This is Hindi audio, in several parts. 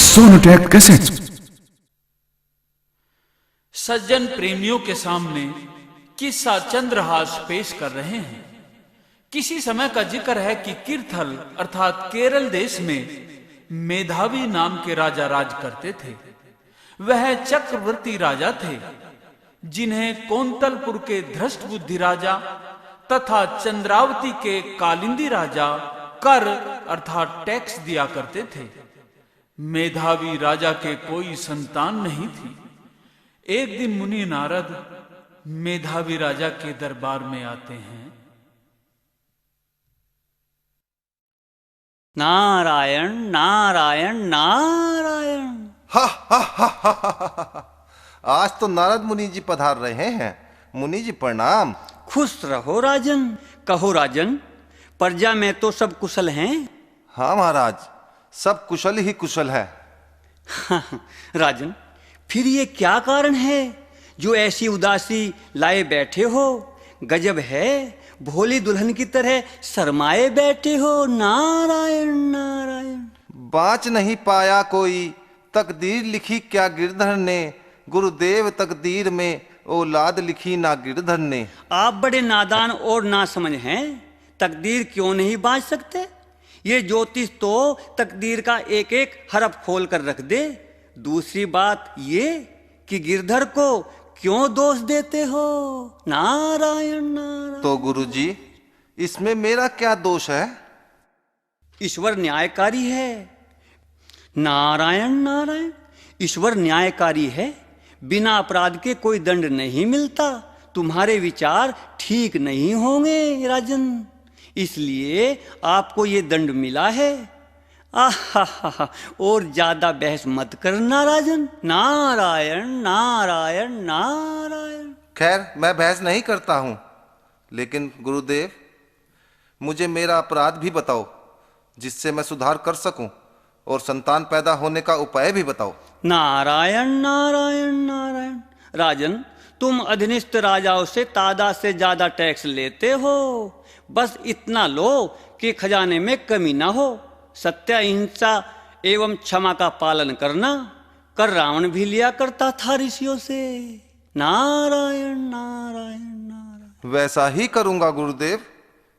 सोनोटेक कैसेट। सज्जन प्रेमियों के सामने किस्सा चंद्रहास पेश कर रहे हैं। किसी समय का जिक्र है कि किर्थल अर्थात केरल देश में मेधावी नाम के राजा राज करते थे। वह चक्रवर्ती राजा थे जिन्हें कोंतलपुर के धृष्ट बुद्धि राजा तथा चंद्रावती के कालिंदी राजा कर अर्थात टैक्स दिया करते थे। मेधावी राजा के कोई संतान नहीं थी। एक दिन मुनि नारद मेधावी राजा के दरबार में आते हैं। नारायण नारायण नारायण। हा हा हा हा हा। आज तो नारद मुनि जी पधार रहे हैं। मुनि जी प्रणाम। खुश रहो राजन। कहो राजन, प्रजा में तो सब कुशल हैं? हाँ महाराज, सब कुशल ही कुशल है। राजन, फिर ये क्या कारण है जो ऐसी उदासी लाए बैठे हो? गजब है, भोली दुल्हन की तरह शर्माए बैठे हो। नारायण नारायण। बाँच नहीं पाया कोई, तकदीर लिखी क्या गिरधर ने। गुरुदेव तकदीर में औलाद लिखी ना गिरधर ने। आप बड़े नादान और ना समझ हैं। तकदीर क्यों नहीं बाँच सकते? ये ज्योतिष तो तकदीर का एक एक हरफ खोल कर रख दे। दूसरी बात ये कि गिरधर को क्यों दोष देते हो? नारायण नारायण। तो गुरुजी, इसमें मेरा क्या दोष है? ईश्वर न्यायकारी है। नारायण नारायण। ईश्वर न्यायकारी है, बिना अपराध के कोई दंड नहीं मिलता। तुम्हारे विचार ठीक नहीं होंगे राजन, इसलिए आपको ये दंड मिला है। आहा, और ज्यादा बहस मत करना राजन। नारायण नारायण नारायण। खैर, मैं बहस नहीं करता हूं, लेकिन गुरुदेव मुझे मेरा अपराध भी बताओ जिससे मैं सुधार कर सकूं, और संतान पैदा होने का उपाय भी बताओ। नारायण नारायण नारायण। राजन, तुम अधीनस्थ राजाओं से तादाद से ज्यादा टैक्स लेते हो। बस इतना लो कि खजाने में कमी ना हो। सत्य, अहिंसा एवं क्षमा का पालन करना कर रावण भी लिया करता था ऋषियों से। नारायण नारायण नारायण। वैसा ही करूंगा गुरुदेव,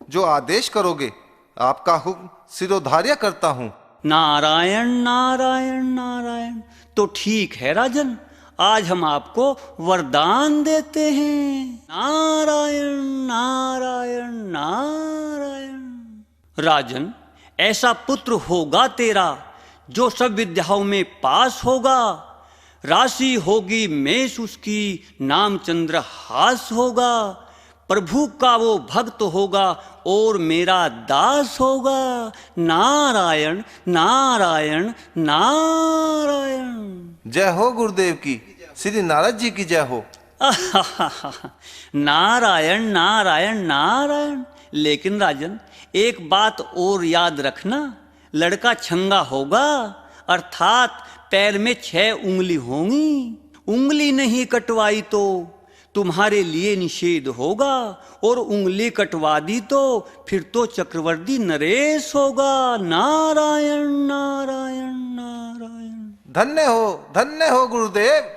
जो आदेश करोगे। आपका हुक्म सिरोधार्य करता हूं। नारायण नारायण नारायण। तो ठीक है राजन, आज हम आपको वरदान देते हैं। नारायण नारायण नारायण। राजन, ऐसा पुत्र होगा तेरा जो सब विद्याओं में पास होगा। राशि होगी मेष उसकी, नाम चंद्रहास होगा। प्रभु का वो भक्त होगा और मेरा दास होगा। नारायण नारायण नारायण। जय हो गुरुदेव की, श्री नारद जी की जय हो। नारायण नारायण नारायण। लेकिन राजन, एक बात और याद रखना, लड़का छंगा होगा, अर्थात पैर में 6 उंगली होंगी। उंगली नहीं कटवाई तो तुम्हारे लिए निषेध होगा, और उंगली कटवा दी तो फिर तो चक्रवर्ती नरेश होगा। नारायण नारायण नारायण। धन्य हो गुरुदेव।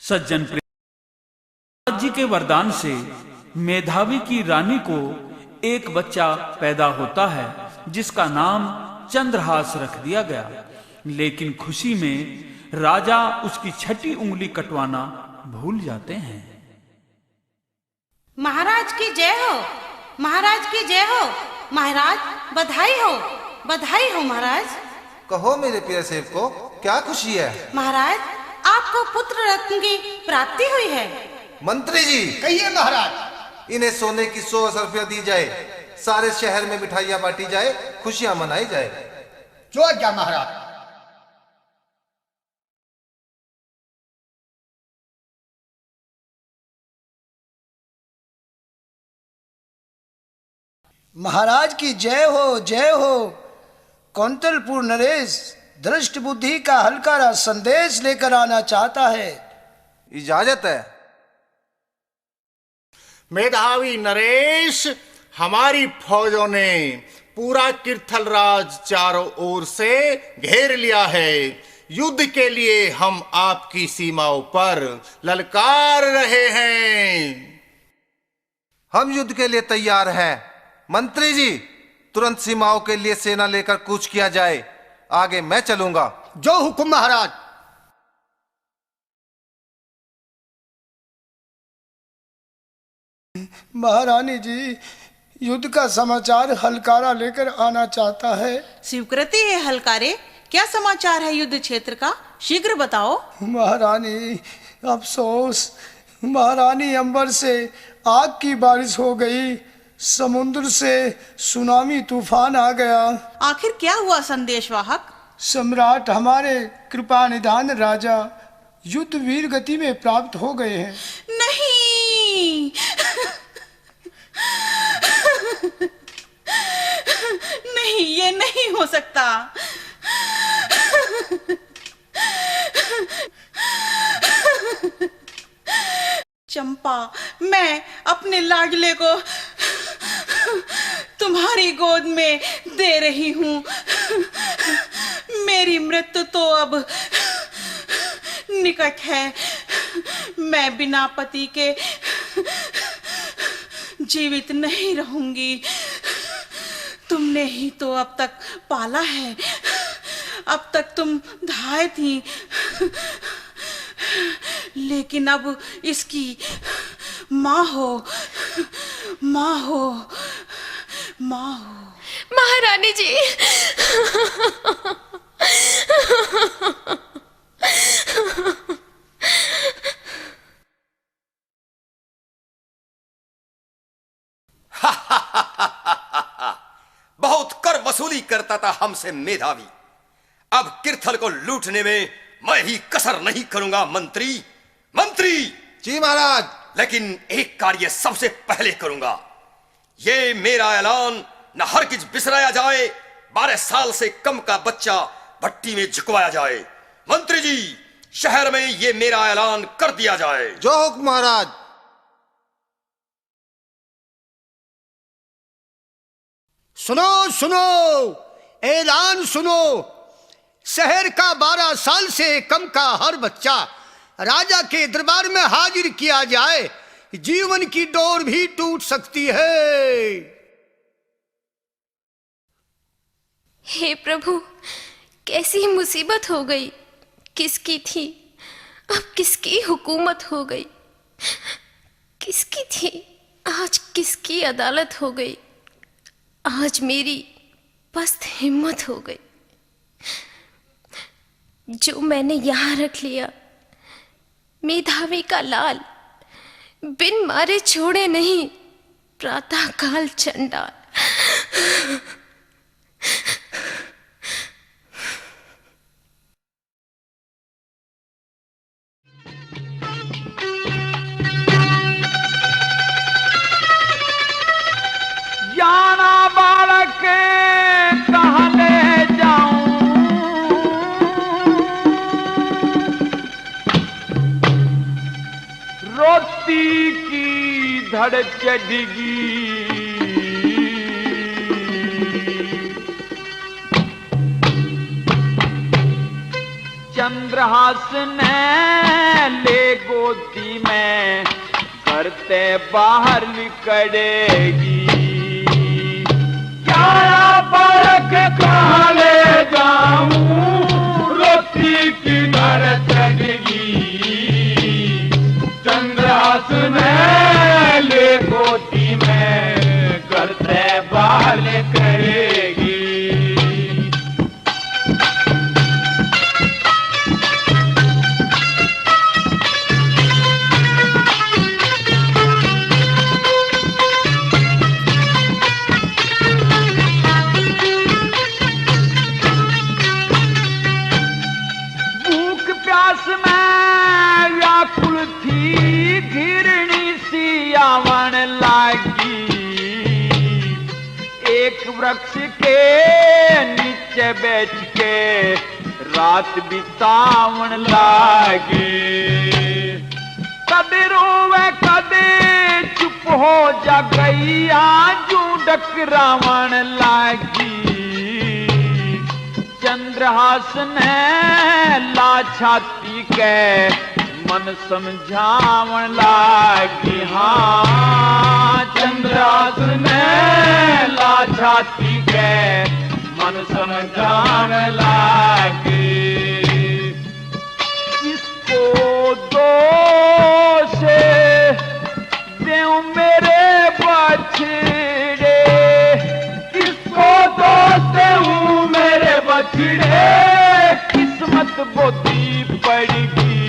सज्जन प्रेम जी के वरदान से मेधावी की रानी को एक बच्चा पैदा होता है जिसका नाम चंद्रहास रख दिया गया। लेकिन खुशी में राजा उसकी 6ठी उंगली कटवाना भूल जाते हैं। महाराज की जय हो, महाराज की जय हो। महाराज बधाई हो, बधाई हो महाराज। कहो मेरे प्रिय सेवक को, क्या खुशी है? महाराज, आपको पुत्र रत्न की प्राप्ति हुई है। मंत्री जी, कहिए महाराज। इन्हें सोने की 100 रुपया दी जाए, सारे शहर में मिठाइयां बांटी जाए, खुशियां मनाई जाए। जो आज्ञा महाराज। महाराज की जय हो, जय हो। कौंतलपुर नरेश दृष्ट बुद्धि का हल्का संदेश लेकर आना चाहता है। इजाजत है। मेधावी नरेश, हमारी फौजों ने पूरा किर्थल राज चारों ओर से घेर लिया है। युद्ध के लिए हम आपकी सीमाओं पर ललकार रहे हैं। हम युद्ध के लिए तैयार हैं। मंत्री जी, तुरंत सीमाओं के लिए सेना लेकर कूच किया जाए। आगे मैं चलूंगा। जो हुक्म महाराज। महारानी जी, युद्ध का समाचार हलकारा लेकर आना चाहता है। स्वीकृति है हलकारे, क्या समाचार है युद्ध क्षेत्र का, शीघ्र बताओ। महारानी, अफसोस, महारानी, अंबर से आग की बारिश हो गई, समुद्र से सुनामी तूफान आ गया। आखिर क्या हुआ संदेशवाहक? सम्राट हमारे कृपा निधान राजा युद्ध वीर गति में प्राप्त हो गए हैं। नहीं नहीं, ये नहीं हो सकता। चंपा, मैं अपने लाडले को तुम्हारी गोद में दे रही हूँ। मेरी मृत्यु तो अब निकट है। मैं बिना पति के जीवित नहीं रहूंगी। तुमने ही तो अब तक पाला है, अब तक तुम धाय थी, लेकिन अब इसकी माँ हो, माँ हो, माँ हो। महारानी जी, बहुत कर वसूली करता था हमसे मेधावी। अब किर्थल को लूटने में मैं ही कसर नहीं करूंगा। मंत्री, मंत्री जी महाराज। लेकिन एक कार्य सबसे पहले करूंगा। ये मेरा ऐलान न हरगिज बिसराया जाए। 12 साल से कम का बच्चा भट्टी में झुकवाया जाए। मंत्री जी, शहर में ये मेरा ऐलान कर दिया जाए। जो हुक्म महाराज। सुनो सुनो, ऐलान सुनो। शहर का 12 साल से कम का हर बच्चा राजा के दरबार में हाजिर किया जाए। जीवन की डोर भी टूट सकती है। हे प्रभु, कैसी मुसीबत हो गई। किसकी थी, अब किसकी हुकूमत हो गई। किसकी थी, आज किसकी अदालत हो गई। आज मेरी पस्त हिम्मत हो गई। जो मैंने यहां रख लिया, मेधावी का लाल बिन मारे छोड़े नहीं, प्रातः काल चंडाल। जाना बालक कहाँ ले जाऊं, रोती की धड़ चढ़गी, चंद्रहास ने ले गोदी में करते बाहर निकलेगी। बालक कहाँ ले जाऊं, रोटी की धर चढ़गी, चंद्रहास ने ले गोदी में करते बाल करेगी। वृक्ष के नीचे बैठ के रात बितावन लागे। कदे रोवे कदे चुप हो जा गैया जू डकरावण लागी। चंद्रहास ने ला छाती के मन समझावण लागी। हाँ चंद्रहास ने ला छाती के मन समझावण लागी। इसको दोष देऊं मेरे बछड़े, किसको दोष देऊं मेरे बछड़े, किस्मत बोती पड़गी।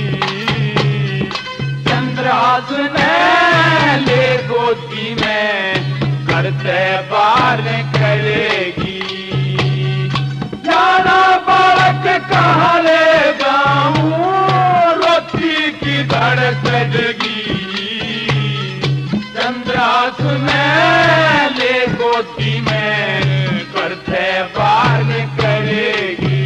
चंद्रहास ने ले गोदी में करते बार करेगी। जाना बालक कहाँ ले जाऊं, रोटी की धड़कनगी। चंद्रहास ने ले गोदी में करते बार करेगी।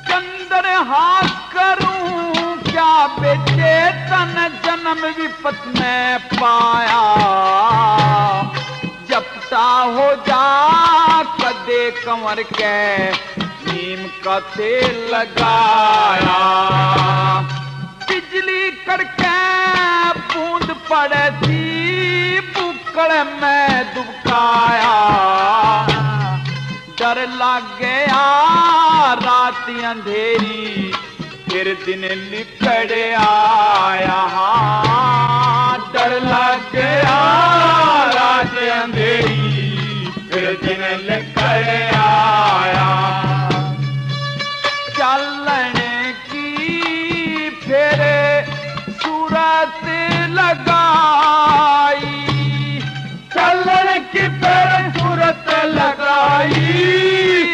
चंद्रहास करूं क्या बेटे, तन जन्म विपत में पाया। जपटा हो जा कदे कंवर के नीम का तेल लगाया। बिजली कड़के बूंद पड़े थी बुक्कड़ में दुबकाया। डर लग गया रात अंधेरी फिर दिन लिपट आया। हाँ डर लग गया रात अंधेरी फिर दिन लिपट आया। चलने की फिर सूरत लगाई, चलने की फिर सूरत लगाई।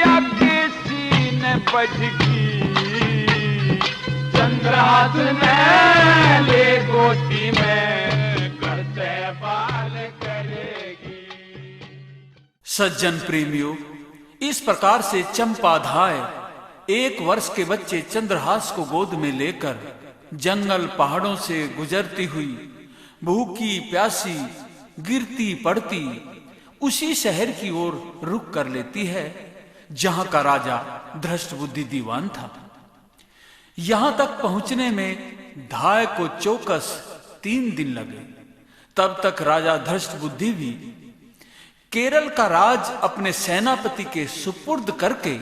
आगे सीने बजगी, चंद्रहास ने ले गोदी में करते बाल करेगी। सज्जन प्रेमियों, इस प्रकार से चंपाधाय 1 वर्ष के बच्चे चंद्रहास को गोद में लेकर जंगल पहाड़ों से गुजरती हुई भूखी प्यासी गिरती पड़ती उसी शहर की ओर रुख कर लेती है जहां का राजा धृष्टबुद्धि दीवान था। यहां तक पहुंचने में धाय को चौकस 3 दिन लगे। तब तक राजा धृष्टबुद्धि भी केरल का राज अपने सेनापति के सुपुर्द करके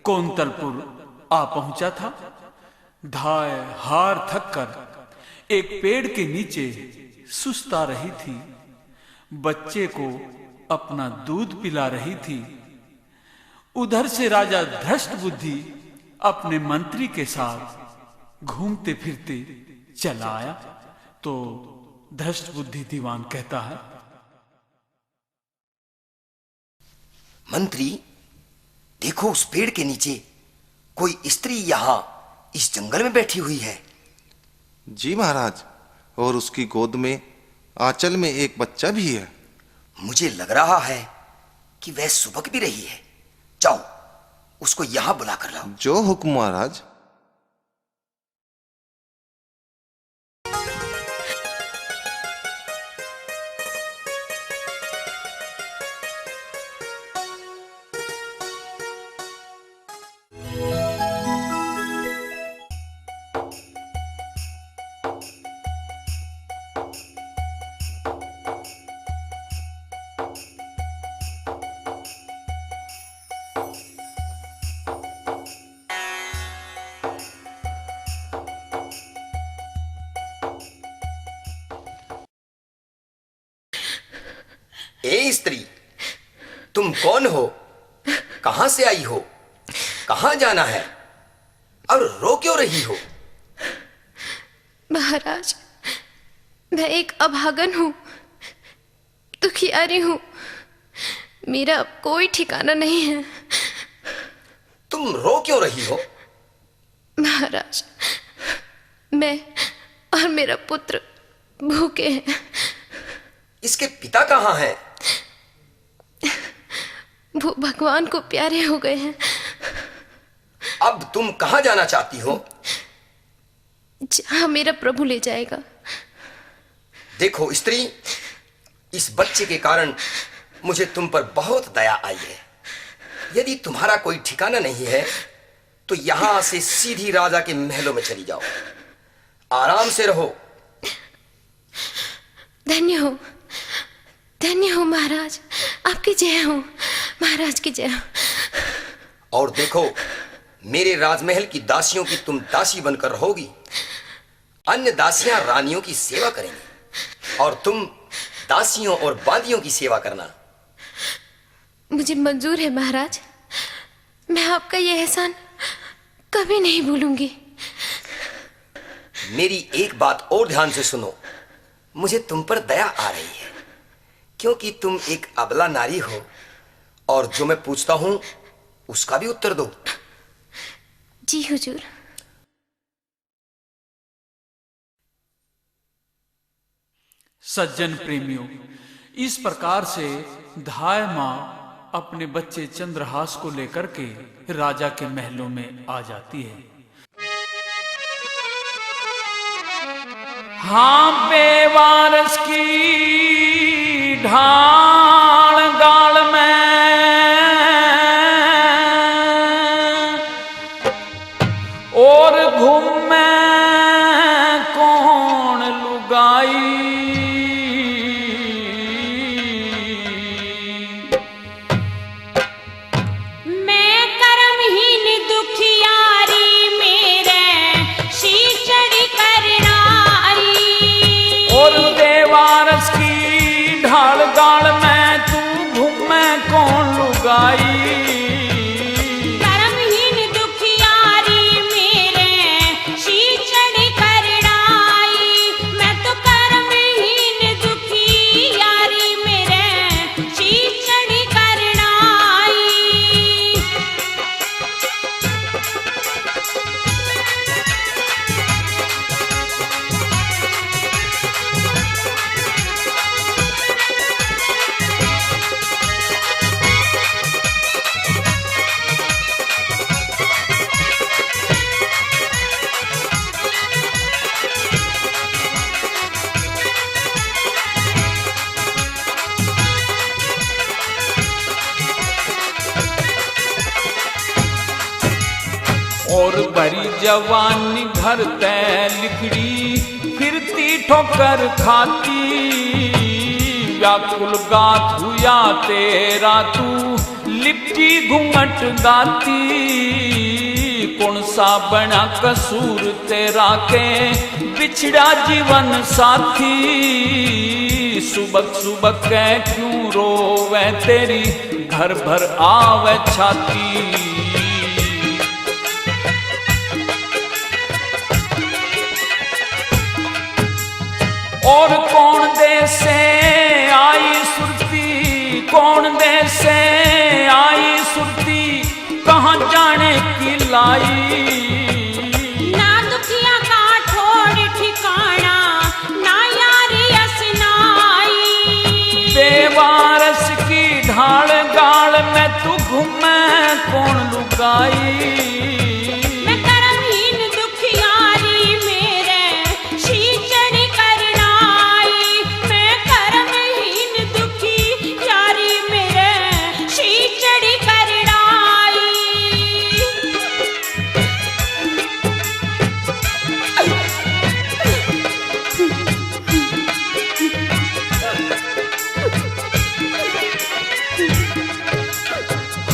कोंतलपुर आ पहुंचा था। धाय हार थक कर एक पेड़ के नीचे सुस्ता रही थी, बच्चे को अपना दूध पिला रही थी। उधर से राजा धृष्टबुद्धि अपने मंत्री के साथ घूमते फिरते चला आया तो धृष्टबुद्धि दीवान कहता है, मंत्री देखो उस पेड़ के नीचे कोई स्त्री यहां इस जंगल में बैठी हुई है। जी महाराज, और उसकी गोद में आंचल में एक बच्चा भी है। मुझे लग रहा है कि वह सुबक भी रही है। जाओ उसको यहां बुला कर लाओ। जो हुक्म महाराज। ए स्त्री, तुम कौन हो, कहां से आई हो, कहां जाना है और रो क्यों रही हो? महाराज, मैं एक अभागन हूं, दुखियारी हूं, मेरा कोई ठिकाना नहीं है। तुम रो क्यों रही हो? महाराज, मैं और मेरा पुत्र भूखे हैं। इसके पिता कहाँ हैं? वो भगवान को प्यारे हो गए हैं। अब तुम कहाँ जाना चाहती हो? जहां मेरा प्रभु ले जाएगा। देखो स्त्री, इस बच्चे के कारण मुझे तुम पर बहुत दया आई है। यदि तुम्हारा कोई ठिकाना नहीं है तो यहां से सीधी राजा के महलों में चली जाओ, आराम से रहो। धन्य हो महाराज, आपकी जय हो, महाराज की जय हो। और देखो, मेरे राजमहल की दासियों की तुम दासी बनकर रहोगी। अन्य दासियां रानियों की सेवा करेंगी और तुम दासियों और बांदियों की सेवा करना। मुझे मंजूर है महाराज, मैं आपका यह एहसान कभी नहीं भूलूंगी। मेरी एक बात और ध्यान से सुनो, मुझे तुम पर दया आ रही है, क्योंकि तुम एक अबला नारी हो और जो मैं पूछता हूं उसका भी उत्तर दो। जी हुजूर। सज्जन प्रेमियों, इस प्रकार से धाय मां अपने बच्चे चंद्रहास को लेकर के राजा के महलों में आ जाती है। हाँ, बेवारस की ढाल गाल में और घूमे कौन लुगाई। गाल में तू घूमे कौन लुगाई। कर्महीन दुखियारी मेरे शीचड़ करनाई। मैं तो कर्महीन दुखियारी मेरे शीचड़ करनाई। और भरी जवानी घर तय लिखड़ी फिरती ठोकर खाती। व्याकुल गात हुआ तेरा तू लिपटी घूंघट गाती। कौन सा बना कसूर तेरा के बिछड़ा जीवन साथी। सुबह सुबह कै क्यों रोवे तेरी घर भर आवे छाती। और कौन देश से आई सुरती, कौन देश से आई सुरती, कहाँ जाने की लाई। ना दुखिया का ठोड़ ठिकाना, ना यारी असनाई। बेवारस की ढाल गाल में तू घूमे कौन लुगाई।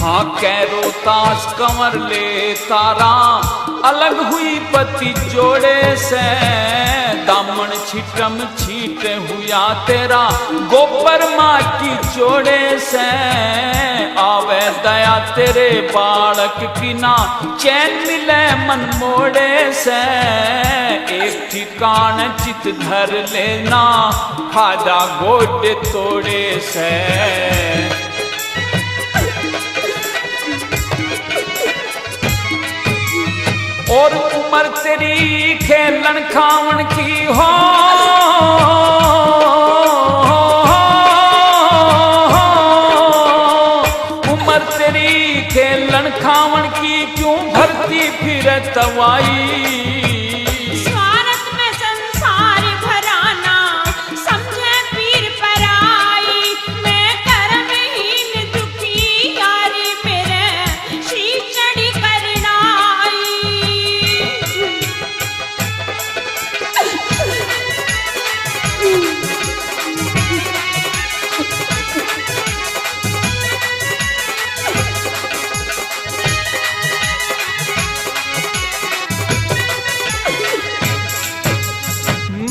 हाँ, कैरो ताश कंवर ले तारा अलग हुई पति जोड़े से। दामन छिटम छीट हुआ तेरा गोबर माटी जोड़े से। आवे दया तेरे बालक की ना चैन मिले मन मोड़े से। एक ठिकान चित धर लेना खाजा गोड तोड़े से। और उम्र तेरी खेलन खावन की हो, उम्र तेरी खेलन खावन की, क्यों भरती फिर तवाई। स्वार्थ में संसार भराना, समझे पीर पराई। मैं कर्महीन दुखी यारी मेरे, श्री चढ़ी करनाई।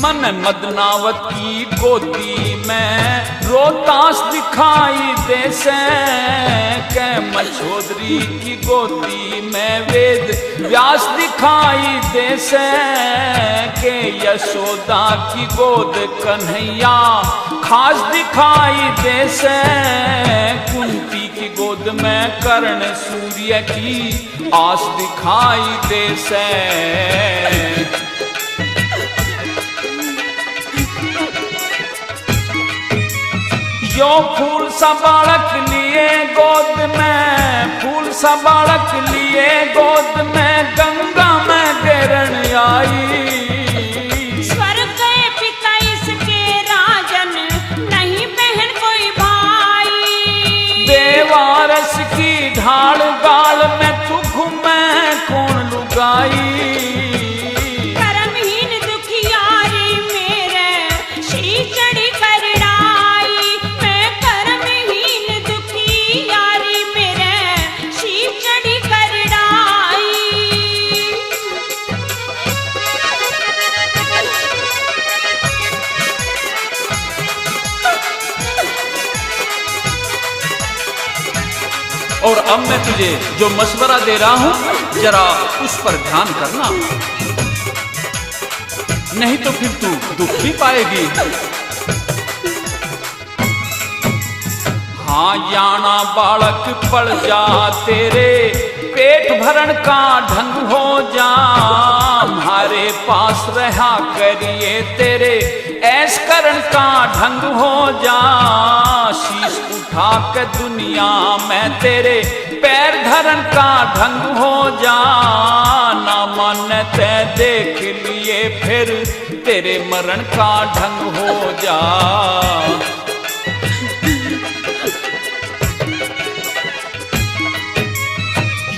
मन मदनावत की गोदी में रोतास दिखाई दे से, के मछोदरी की गोदी में वेद व्यास दिखाई दे से, के यशोदा की गोद कन्हैया खास दिखाई दे से, कुंती की गोद में कर्ण सूर्य की आस दिखाई दे से। जो फूल सा बालक लिए गोद में, फूल सा बालक लिए गोद में, गंगा में गिरन आई। स्वर्ग गए पिता इसके राजन, नहीं बहन कोई भाई। बेवारस की ढाल गाल में तू घूमे कौन लुगाई। कर्महीन दुखियारी मेरे, श्री चढ़ी करनाई। मैं कर्महीन दुखियारी मेरे, श्री चढ़ी करनाई। और अब मैं तुझे जो मशवरा दे रहा हूं जरा उस पर ध्यान करना, नहीं तो फिर तू दुख भी पाएगी। हाँ याना बालक पड़ जा तेरे, पेट भरण का ढंग हो जा। हमारे पास रहा करिए तेरे, ऐश करण का ढंग हो जा। शीश उठा के दुनिया में तेरे, पैर धरण का ढंग हो जा। ना मानते देख लिए फिर, तेरे मरण का ढंग हो जा।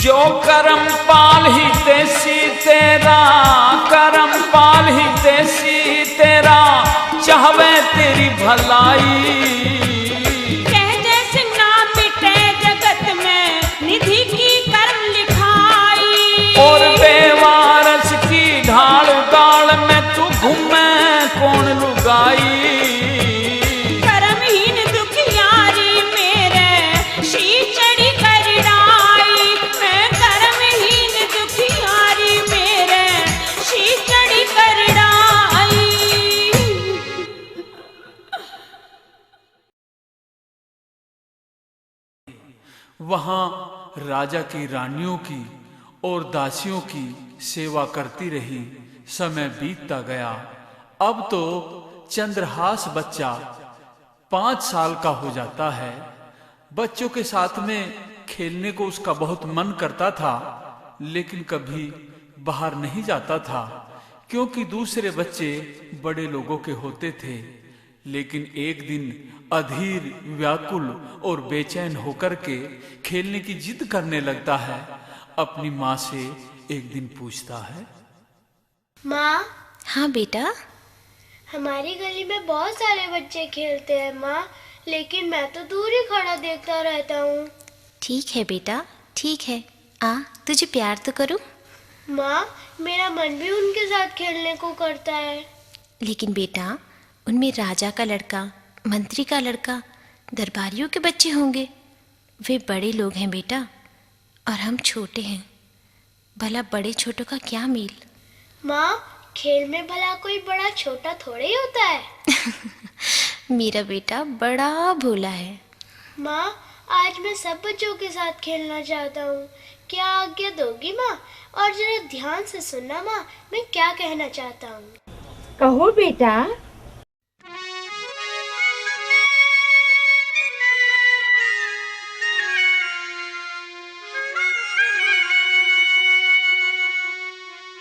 जो करम पाल ही देसी तेरा, करम पाल ही देसी तेरा, चाहवे तेरी भलाई। कहते सिंह ना मिटे जगत में, निधि की कर्म लिखाई। और बेवारस की ढाल गाल में तू घूमे कौन लुगाई। कर्महीन दुखियारी मेरे, श्री चढ़ी करनाई। मैं कर्महीन दुखियारी मेरे, श्री चढ़ी करनाई। वहां राजा की रानियों की और दासियों की सेवा करती रही। समय बीतता गया। अब तो चंद्रहास बच्चा 5 साल का हो जाता है। बच्चों के साथ में खेलने को उसका बहुत मन करता था, लेकिन कभी बाहर नहीं जाता था, क्योंकि दूसरे बच्चे बड़े लोगों के होते थे। लेकिन एक दिन अधीर, व्याकुल और बेचैन होकर के खेलने की जिद करने लगता है। अपनी माँ से एक दिन पूछता है, माँ। हाँ बेटा। हमारी गली में बहुत सारे बच्चे खेलते हैं माँ, लेकिन मैं तो दूर ही खड़ा देखता रहता हूँ। ठीक है बेटा, ठीक है, आ तुझे प्यार तो करूं। माँ, मेरा मन भी उनके साथ खेलने को करता है। लेकिन बेटा, उनमें राजा का लड़का, मंत्री का लड़का, दरबारियों के बच्चे होंगे। वे बड़े लोग हैं बेटा, और हम छोटे हैं। भला बड़े छोटों का क्या मेल। माँ, खेल में भला कोई बड़ा छोटा थोड़े ही होता है। मेरा बेटा बड़ा भोला है। माँ, आज मैं सब बच्चों के साथ खेलना चाहता हूँ। क्या आज्ञा दोगी माँ? और जरा ध्यान से सुनना माँ, मैं क्या कहना चाहता हूँ। कहो बेटा।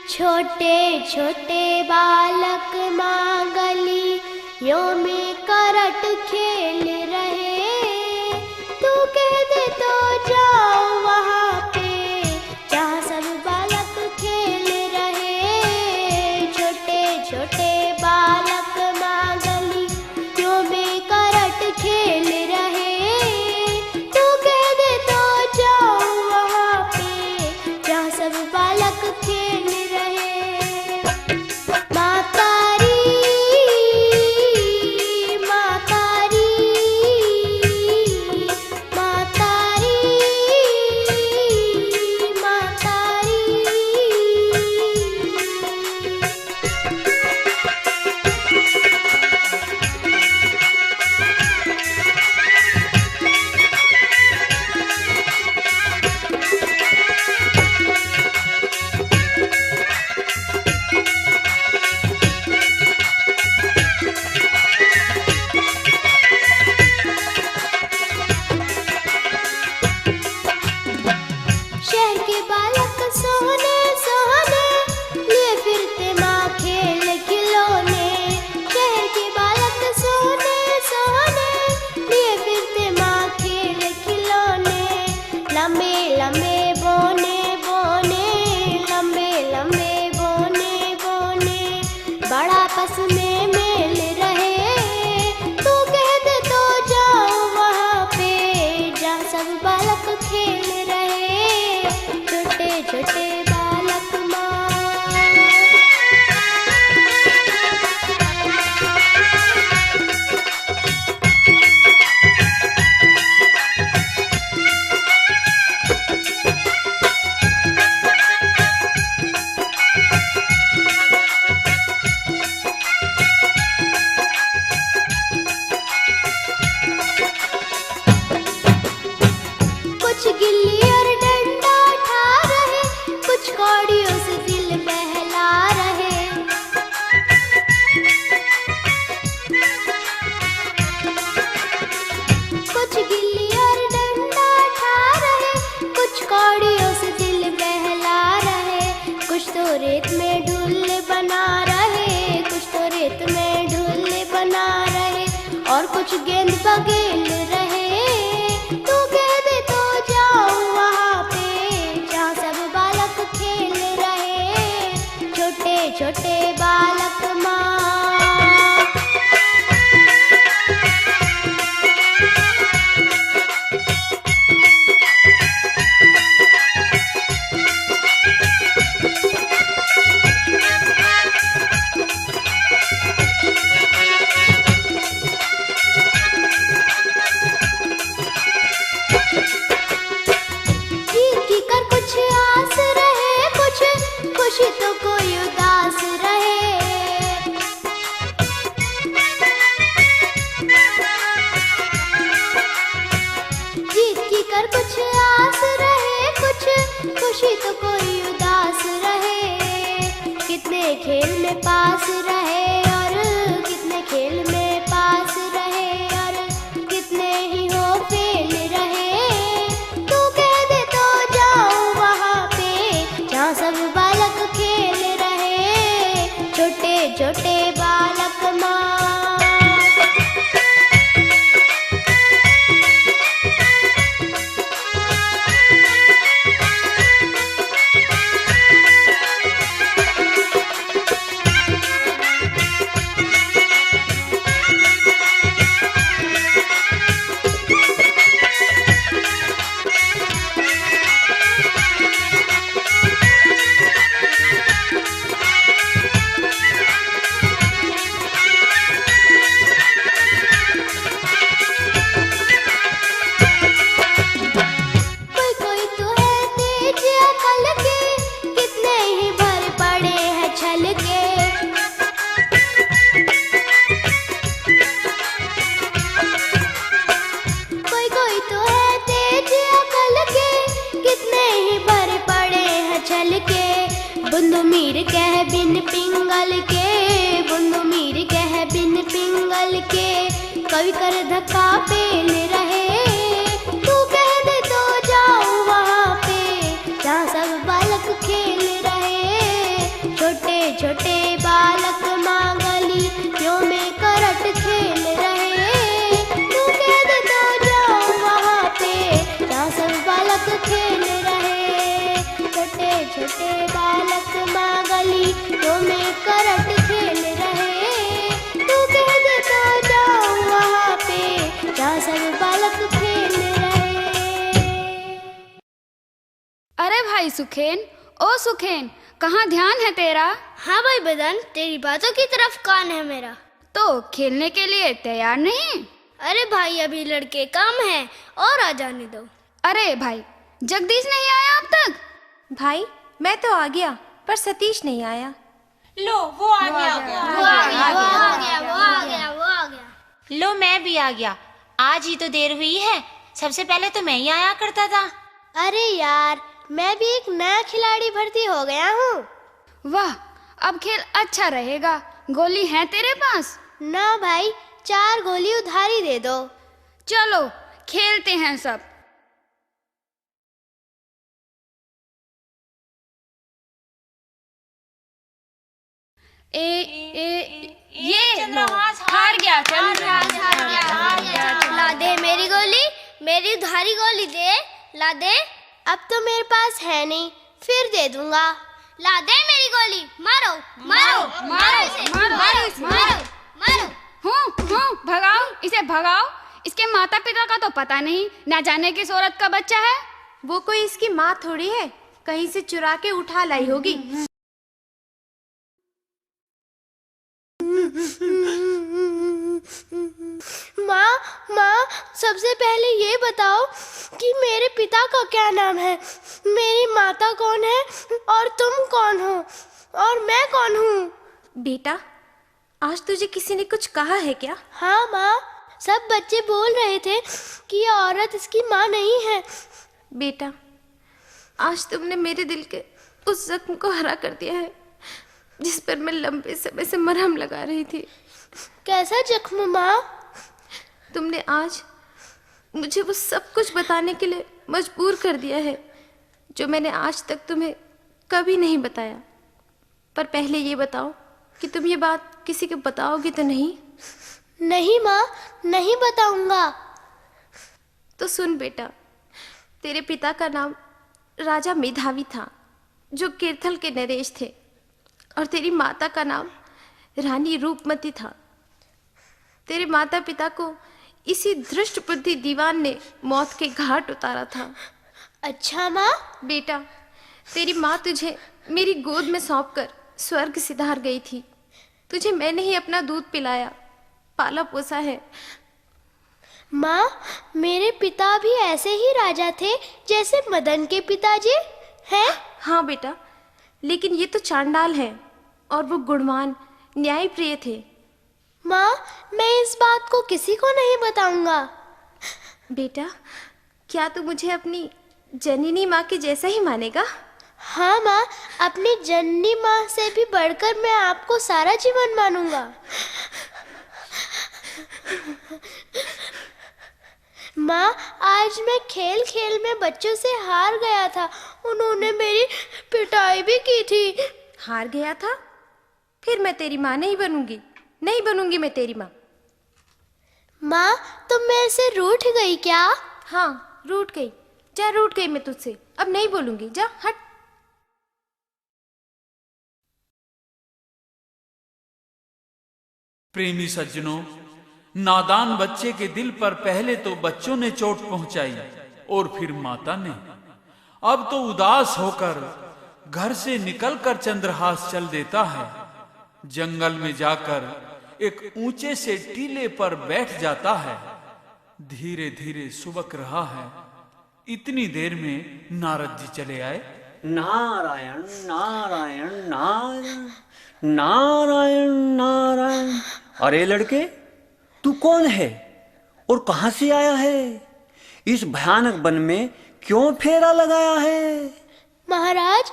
छोटे छोटे बालक माँ गलियों में करट खेल रहे, तू कह दे तो जाओ वहाँ पे जहाँ सब बालक खेल रहे। छोटे छोटे बालक माँ गलियों में करट खेल रहे, तू कह दे तो जाओ वहाँ पे जहाँ सब बालक खेल रहे। और कुछ गेंद बगेल रहे, तू कह दे तो जाओ वहाँ पे जहाँ सब बालक खेल रहे। छोटे छोटे बालक माँ खुशी तो कोई उदास रहे। जीत की कर कुछ आस रहे, कुछ खुशी तो कोई उदास रहे। कितने खेल में पास रहे और कितने खेल में पास रहे और कितने ही हो फेल रहे। तू कह दे तो जाओ वहाँ पे जहाँ सब बालक खेल रहे। छोटे छोटे बालक माँ मीर कह बिन पिंगल के, बुंदू मीर कह बिन पिंगल के, कवि कर धक्का पेल रहे। तू कह दे तो जाऊं वहाँ पे जहाँ सब बालक खेल रहे। छोटे छोटे बालक माँ गलियों में करट खेल रहे। तू कह दे तो जाऊं वहाँ पे जहाँ सब बालक खेल रहे। छोटे छोटे बालक माँ गलियों में करट खेल रहे। तू कह दे तो जाऊं वहाँ पे जहाँ सब बालक खेल रहे। अरे भाई सुखेन, ओ सुखेन, कहाँ ध्यान है तेरा? हाँ भाई बदन, तेरी बातों की तरफ कान है मेरा। तो खेलने के लिए तैयार नहीं? अरे भाई अभी लड़के कम हैं और आ जाने दो। अरे भाई, जगदीश नहीं आया अब तक? भाई मैं तो आ गया, पर सतीश नहीं आया। लो वो आ गया। लो मैं भी आ गया। आज ही तो देर हुई है, सबसे पहले तो मैं ही आया करता था। अरे यार, मैं भी एक नया खिलाड़ी भर्ती हो गया हूँ। वाह, अब खेल अच्छा रहेगा। गोली है तेरे पास? ना भाई, 4 गोली उधारी दे दो। चलो खेलते हैं सब। ये लो, हार गया। ला दे मेरी गोली, मेरी उधारी गोली दे। ला दे। अब तो मेरे पास है नहीं, फिर दे दूंगा। ला दे मेरी गोली। मारो मारो मारो मारो मारो मारो। हूँ, भगाओ इसे, भगाओ। इसके माता पिता का तो पता नहीं, ना जाने किस औरत का बच्चा है। वो कोई इसकी माँ थोड़ी है, कहीं से चुरा के उठा लाई होगी। माँ, सबसे पहले ये बताओ कि मेरे पिता का क्या नाम है, मेरी माता कौन है और तुम कौन हो और मैं कौन हूँ? बेटा, आज तुझे किसी ने कुछ कहा है क्या? हाँ माँ, सब बच्चे बोल रहे थे कि ये औरत इसकी माँ नहीं है। बेटा, आज तुमने मेरे दिल के उस जख्म को हरा कर दिया है जिस पर मैं लंबे समय से मरहम लगा रही थी। कैसा जख्म माँ? तुमने आज मुझे वो सब कुछ बताने के लिए मजबूर कर दिया है जो मैंने आज तक तुम्हें कभी नहीं बताया। पर पहले ये बताओ कि तुम ये बात किसी को बताओगी तो नहीं? नहीं माँ, नहीं बताऊंगा। तो सुन बेटा, तेरे पिता का नाम राजा मेधावी था जो कीर्थल के नरेश थे, और तेरी माता का नाम रानी रूपमती था। तेरे माता पिता को इसी धृष्ट बुद्धि दीवान ने मौत के घाट उतारा था। अच्छा माँ? बेटा, तेरी माँ तुझे मेरी गोद में सौंपकर स्वर्ग सिधार गई थी। तुझे मैंने ही अपना दूध पिलाया, पाला पोसा है। माँ, मेरे पिता भी ऐसे ही राजा थे जैसे मदन के पिताजी हैं? हाँ बेटा, लेकिन ये तो चांडाल है और वो गुणवान न्यायप्रिय थे। माँ, मैं इस बात को किसी को नहीं बताऊंगा। बेटा, क्या तू मुझे अपनी जननी माँ के जैसा ही मानेगा? हाँ माँ, अपनी जननी माँ से भी बढ़कर मैं आपको सारा जीवन मानूंगा। माँ, आज मैं खेल खेल में बच्चों से हार गया था। उन्होंने मेरी पिटाई भी की थी। हार गया था? फिर मैं तेरी माँ नहीं बनूंगी, नहीं बनूंगी मैं तेरी माँ। माँ, तुम मेरे से रूठ गई क्या? हाँ, रूठ गई। जा, रूठ गई मैं तुझसे, अब नहीं बोलूंगी। जा, हट। प्रेमी सज्जनों, नादान बच्चे के दिल पर पहले तो बच्चों ने चोट पहुंचाई और फिर माता ने। अब तो उदास होकर घर से निकलकर चंद्रहास चल देता है। जंगल में जाकर एक ऊंचे से टीले पर बैठ जाता है। धीरे धीरे सुबक रहा है। इतनी देर में नारद जी चले आए। नारायण नारायण नारायण नारायण नारायण। अरे लड़के, तू कौन है और कहां से आया है? इस भयानक वन में क्यों फेरा लगाया है? महाराज,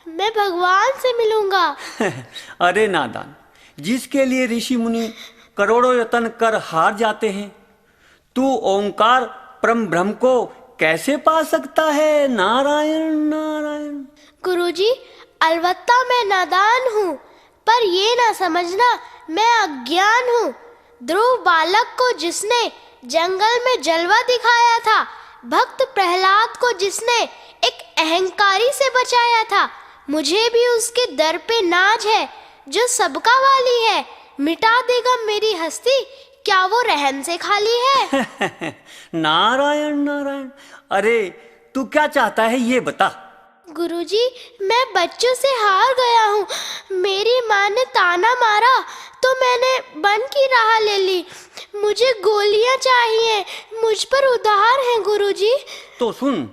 मैं भगवान से मिलूंगा। अरे नादान, जिसके लिए ऋषि मुनि करोड़ों यत्न कर हार जाते हैं, तू ओंकार परम ब्रह्म को कैसे पा सकता है? नारायण नारायण। गुरुजी, अलबत्ता मैं नादान हूँ, पर ये ना समझना मैं अज्ञान हूँ। ध्रुव बालक को जिसने जंगल में जलवा दिखाया था, भक्त प्रहलाद को जिसने एक अहंकारी से बचाया था, मुझे भी उसके दर पे नाज है जो सबका वाली है। मिटा देगा मेरी हस्ती, क्या वो रहम से खाली है? नारायण नारायण। अरे तू क्या चाहता है ये बता। गुरुजी, मैं बच्चों से हार गया हूँ। मेरी माँ ने ताना मारा तो मैंने वन की राह ले ली। मुझे गोलियाँ चाहिए, मुझ पर उधार है गुरुजी। तो सुन,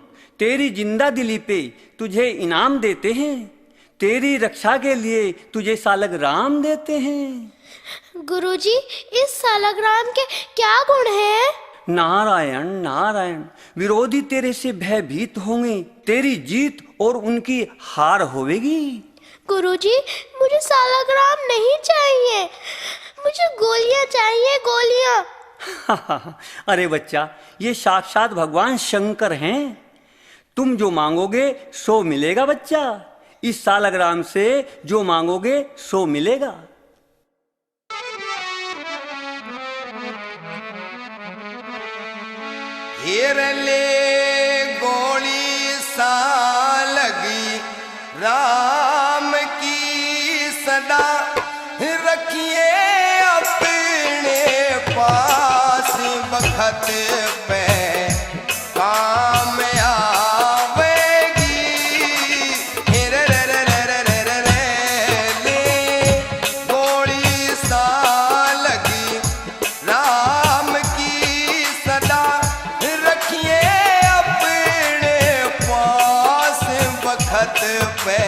तेरी जिंदा दिली पे तुझे इनाम देते हैं, तेरी रक्षा के लिए तुझे सालग्राम देते हैं। गुरुजी, इस सालग्राम के क्या गुण हैं? नारायण नारायण। विरोधी तेरे से भयभीत होंगे, तेरी जीत और उनकी हार होवेगी। गुरुजी, मुझे सालग्राम नहीं चाहिए, मुझे गोलियां चाहिए, गोलियां। अरे बच्चा, ये साक्षात भगवान शंकर हैं। तुम जो मांगोगे सो मिलेगा बच्चा। इस सालग्राम से जो मांगोगे सो मिलेगा। घेर ले गोली सा लगी राम की सदा, रखिए अपने पास बखत पे काम आवेगी। रे रे रे रे रे रे ले गोली सा लगी राम की सदा, रखिए अपने पास बखत पे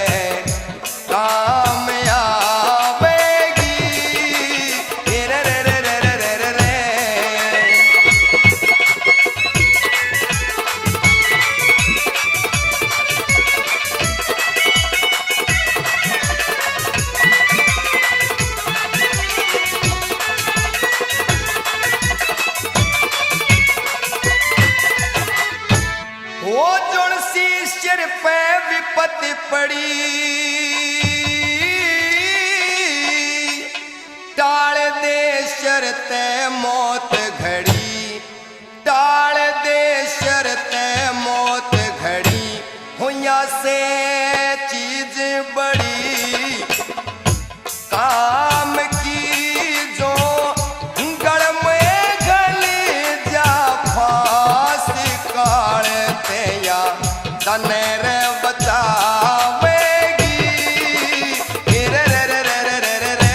काम आवेगी। रे रे रे रे रे रे रे। वो जुड़सी सिर पे विपत्ति पड़ी, टाल दे शर्ते मौत घड़ी, टाल दे शर्ते मौत घड़ी। हुआ से चीज बड़ी काम की, जो गड़ में गल जा फांस काढ़ते या तनेर बचावेगी। रे रे रे रे रे रे रे।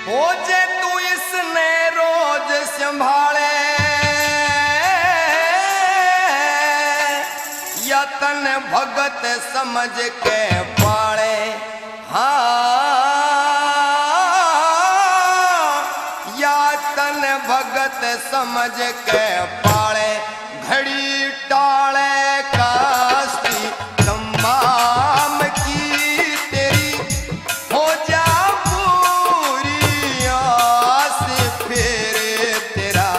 हो जे तू इसने रोज संभाले, या तन भगत समझ के पाले। हाँ, या तन भगत समझ के पाले। घड़ी टाले कास्ती तमाम की तेरी, हो जा पूरी आस, फिर तेरा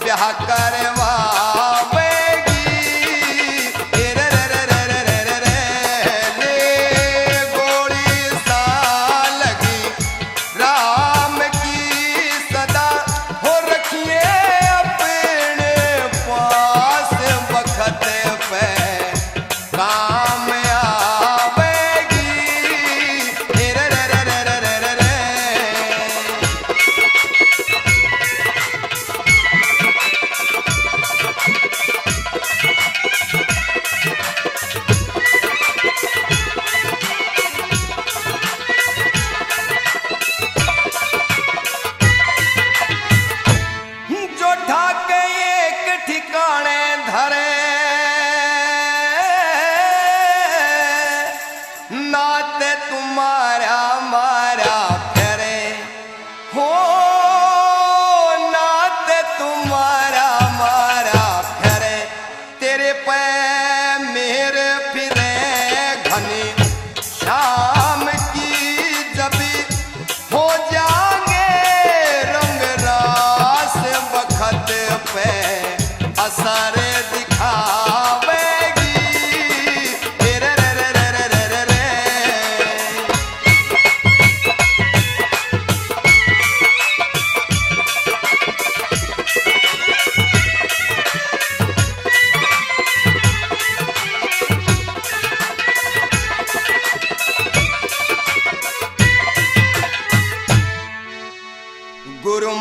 ब्याह करवावेगी। रे रे रे रे रे रे रे रे। ले गोली सा लगी राम की सदा, हो रखिए अपने पास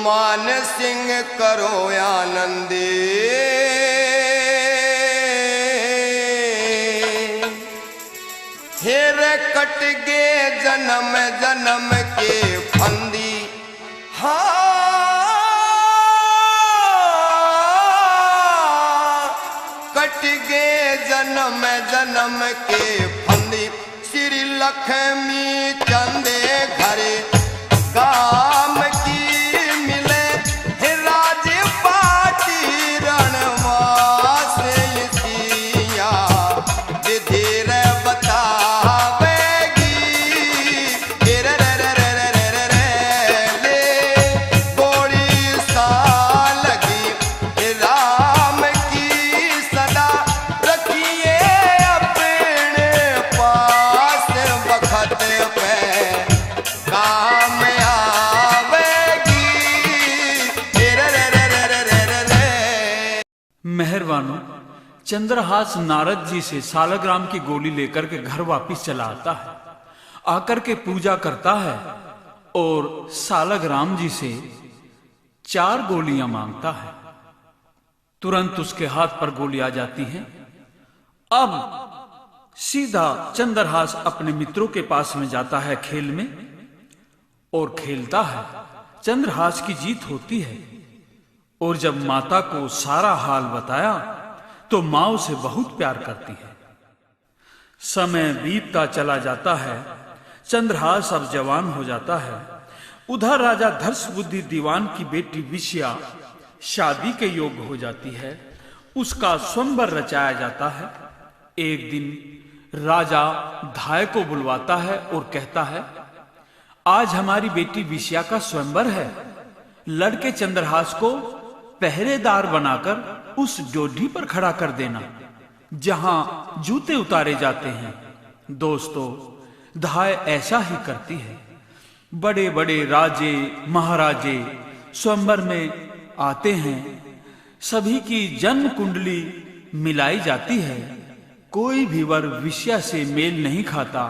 मान सिंह करो आनंदे, हेर कट गे जन्म जन्म के फंदी। हाँ कट गे जन्म जन्म के फंदी। श्री लक्ष्मी चंदे घरे काम की मिले, राज पाटी रणवास सिया विधि रे बतावेगी। रे रे रे रे रे रे रे रे ले गोली सा लगी, राम की सदा रखिए अपने पास, बखत पे काम आवेगी। रे रे रे रे रे रे रे रे। मेहरबानो चंद्रहास नारद जी से सालग्राम की गोली लेकर के घर वापस चला आता है, आकर के पूजा करता है और सालग्राम जी से 4 गोलियां मांगता है। तुरंत उसके हाथ पर गोली आ जाती है। अब सीधा चंद्रहास अपने मित्रों के पास में जाता है खेल में और खेलता है। चंद्रहास की जीत होती है और जब माता को सारा हाल बताया तो मां उसे बहुत प्यार करती है। समय बीतता चला जाता है। चंद्रहास अब जवान हो जाता है। उधर राजा धर्षबुद्धि दीवान की बेटी विषया शादी के योग्य हो जाती है। उसका स्वयंवर रचाया जाता है। एक दिन राजा धाय को बुलवाता है और कहता है, आज हमारी बेटी विषया का स्वयंवर है। लड़के चंद्रहास को पहरेदार बनाकर उस डोडी पर खड़ा कर देना जहां जूते उतारे जाते हैं। दोस्तों, धाय ऐसा ही करती है। बड़े बड़े राजे महाराजे स्वयंवर में आते हैं। सभी की जन्म कुंडली मिलाई जाती है। कोई भी वर विषया से मेल नहीं खाता।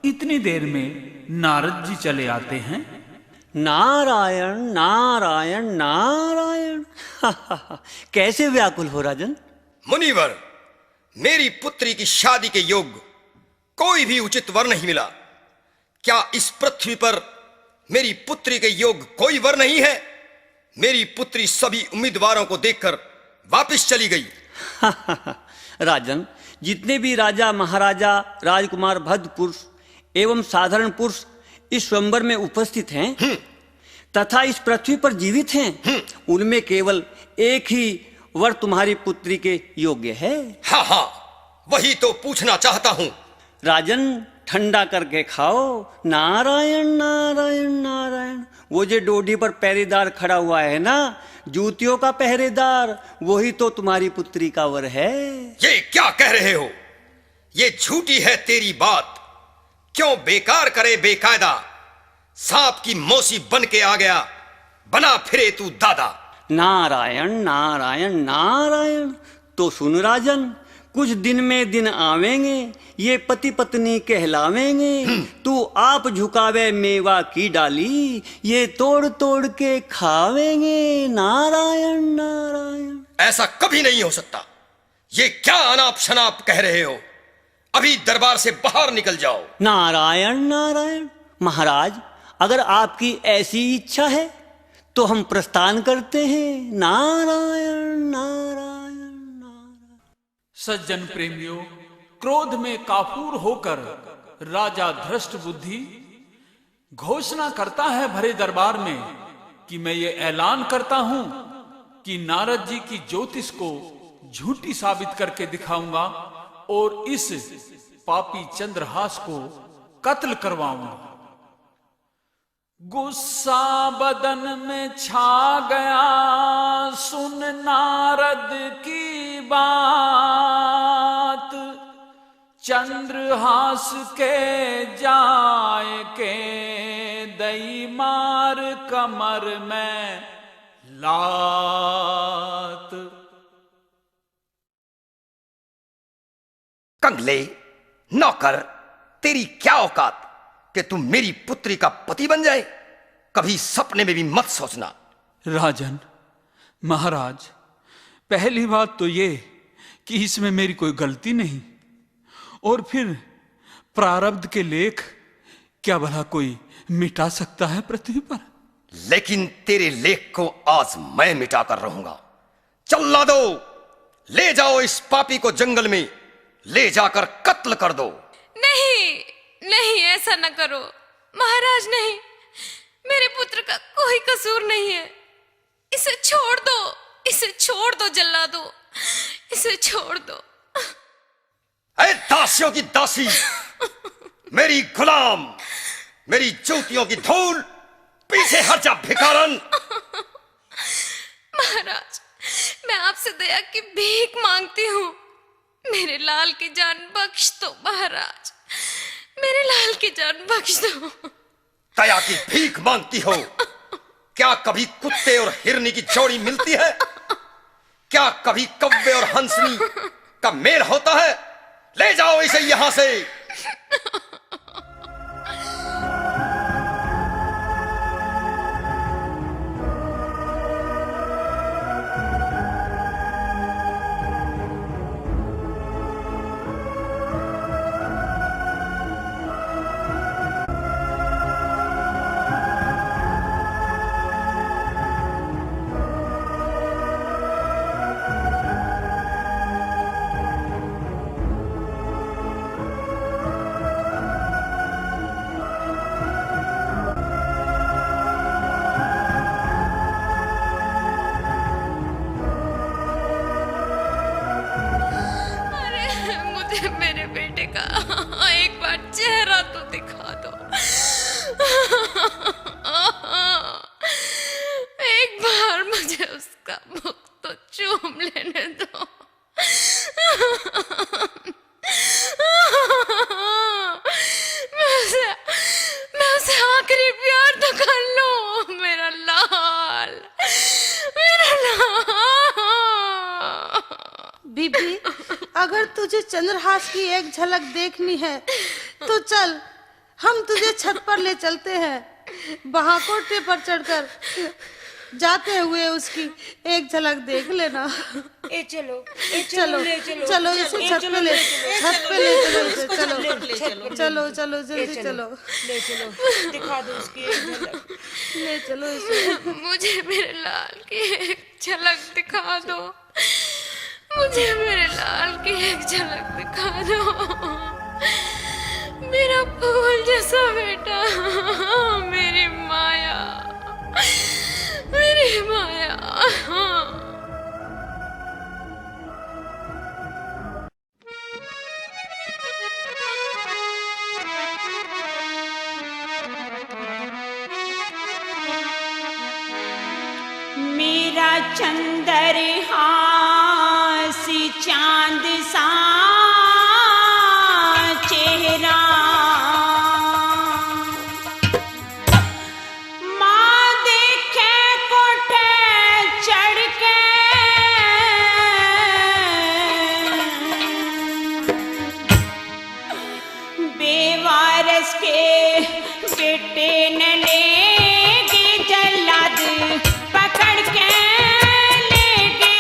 इतनी देर में नारद जी चले आते हैं। नारायण नारायण नारायण। कैसे व्याकुल हो राजन? मुनिवर, मेरी पुत्री की शादी के योग्य कोई भी उचित वर नहीं मिला। क्या इस पृथ्वी पर मेरी पुत्री के योग्य कोई वर नहीं है? मेरी पुत्री सभी उम्मीदवारों को देखकर वापस चली गई। राजन, जितने भी राजा महाराजा राजकुमार भद्र पुरुष एवं साधारण पुरुष इस स्वयंवर में उपस्थित हैं तथा इस पृथ्वी पर जीवित हैं, उनमें केवल एक ही वर तुम्हारी पुत्री के योग्य है। हाँ हाँ, वही तो पूछना चाहता हूँ। राजन, ठंडा करके खाओ। नारायण नारायण नारायण। वो जो डोडी पर पहरेदार खड़ा हुआ है ना, जूतियों का पहरेदार, वही तो तुम्हारी पुत्री का वर है। ये क्या कह रहे हो? ये झूठी है तेरी बात। क्यों बेकार करे बेकायदा? सांप की मौसी बन के आ गया, बना फिरे तू दादा। नारायण नारायण नारायण। तो सुन राजन, कुछ दिन में दिन आवेंगे, ये पति पत्नी कहलावेंगे। तू आप झुकावे मेवा की डाली, ये तोड़ तोड़ के खावेंगे। नारायण नारायण। ऐसा कभी नहीं हो सकता। ये क्या अनाप शनाप कह रहे हो? अभी दरबार से बाहर निकल जाओ। नारायण नारायण। महाराज, अगर आपकी ऐसी इच्छा है तो हम प्रस्थान करते हैं। नारायण नारायण नारायण। सज्जन प्रेमियों, क्रोध में काफूर होकर राजा धृष्टबुद्धि घोषणा करता है भरे दरबार में कि मैं ये ऐलान करता हूं कि नारद जी की ज्योतिष को झूठी साबित करके दिखाऊंगा और इस पापी चंद्रहास को कत्ल करवाऊंगा। गुस्सा बदन में छा गया सुन नारद की बात, चंद्रहास के जाए के दई मार कमर में लात। कंगले, नौकर, तेरी क्या औकात कि तुम मेरी पुत्री का पति बन जाए? कभी सपने में भी मत सोचना। राजन, महाराज, पहली बात तो ये कि इसमें मेरी कोई गलती नहीं, और फिर प्रारब्ध के लेख क्या भला कोई मिटा सकता है पृथ्वी पर? लेकिन तेरे लेख को आज मैं मिटा कर रहूंगा। चल्ला दो, ले जाओ इस पापी को जंगल में, ले जाकर कत्ल कर दो। नहीं नहीं, ऐसा न करो महाराज, नहीं, मेरे पुत्र का कोई कसूर नहीं है। इसे छोड़ दो, इसे छोड़ दो जल्लादो, इसे छोड़ दो। ऐ दासियों की दासी, मेरी गुलाम, मेरी जूतियों की धूल, पीछे हट जा भिखारन। महाराज, मैं आपसे दया की भीख मांगती हूँ, मेरे लाल की जान बख्श दो महाराज, मेरे लाल की जान बख्श दो। दया की भीख मांगती हो? क्या कभी कुत्ते और हिरनी की जोड़ी मिलती है? क्या कभी कव्वे और हंसनी का मेल होता है? ले जाओ इसे यहां से। मेरे बेटे का एक बार चेहरा तो दिखा दो, एक बार मुझे उसका मुख तो चूम लेने दो। मैं उसे आखिरी प्यार तो कर लूं, मेरा लाल, मेरा लाल। बीबी, अगर तुझे चंद्रहास की एक झलक देखनी है तो चल, हम तुझे छत पर ले चलते हैं। वहां कोठे पर चढ़कर जाते हुए उसकी एक झलक देख लेना। चलो चलो इसे छत पे ले चलो इसे, चलो जल्दी चलो, दिखा दो उसकी एक झलक, ले चलो इसे। मुझे मेरे लाल की एक झलक दिखा दो, मुझे मेरे लाल की एक झलक दिखा दो। मेरा फूल जैसा बेटा, मेरी माया, मेरी माया। मेरा चंद्रहास चांद सा चेहरा, माँ देखे कोठे चढ़ के, बेवारस के बेटे ने लेके जल्लाद पकड़ के, लेके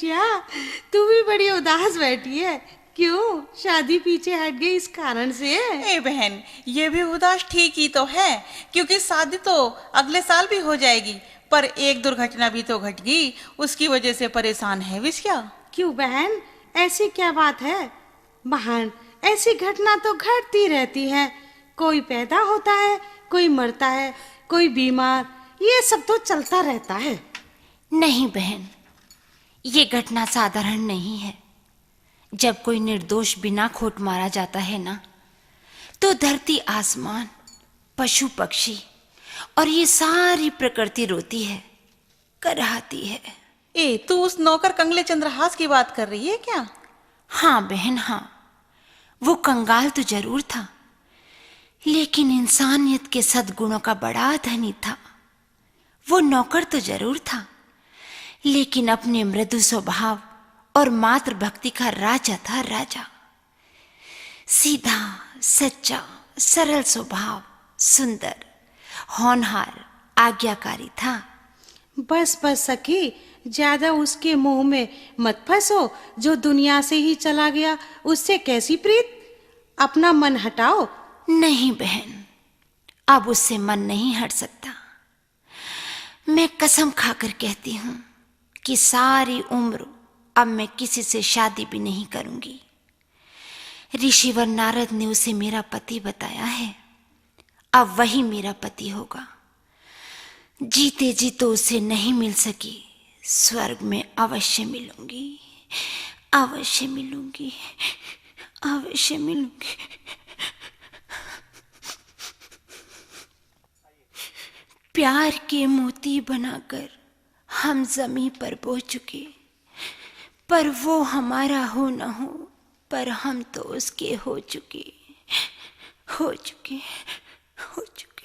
विषया, तू भी बड़ी उदास बैठी है, क्यों? शादी पीछे हट गई इस कारण से? ए बहन, ये भी उदास ठीक ही तो है, क्योंकि शादी तो अगले साल भी हो जाएगी, पर एक दुर्घटना भी तो घट गई, उसकी वजह से परेशान है विषया। क्यों बहन, ऐसी क्या बात है? बहन, ऐसी घटना तो घटती रहती है, कोई पैदा होता है, कोई मरता है, कोई बीमार, ये सब तो चलता रहता है। नहीं बहन, ये घटना साधारण नहीं है। जब कोई निर्दोष बिना खोट मारा जाता है ना, तो धरती आसमान, पशु पक्षी और ये सारी प्रकृति रोती है, कराहती है। ए, तू उस नौकर कंगले चंद्रहास की बात कर रही है क्या? हाँ बहन हाँ, वो कंगाल तो जरूर था, लेकिन इंसानियत के सद्गुणों का बड़ा धनी था। वो नौकर तो जरूर था, लेकिन अपने मृदु स्वभाव और मातृ भक्ति का राजा था, राजा। सीधा, सच्चा, सरल स्वभाव, सुंदर, होनहार, आज्ञाकारी था। बस बस सखी, ज्यादा उसके मुंह में मत फंसो। जो दुनिया से ही चला गया, उससे कैसी प्रीत? अपना मन हटाओ। नहीं बहन, अब उससे मन नहीं हट सकता। मैं कसम खाकर कहती हूं कि सारी उम्र अब मैं किसी से शादी भी नहीं करूंगी। ऋषिवर नारद ने उसे मेरा पति बताया है, अब वही मेरा पति होगा। जीते जी तो उसे नहीं मिल सकी, स्वर्ग में अवश्य मिलूंगी, अवश्य मिलूंगी, अवश्य मिलूंगी। प्यार के मोती बनाकर हम जमीन पर बो चुके, पर वो हमारा हो न हो, पर हम तो उसके हो चुके, हो चुके, हो चुके।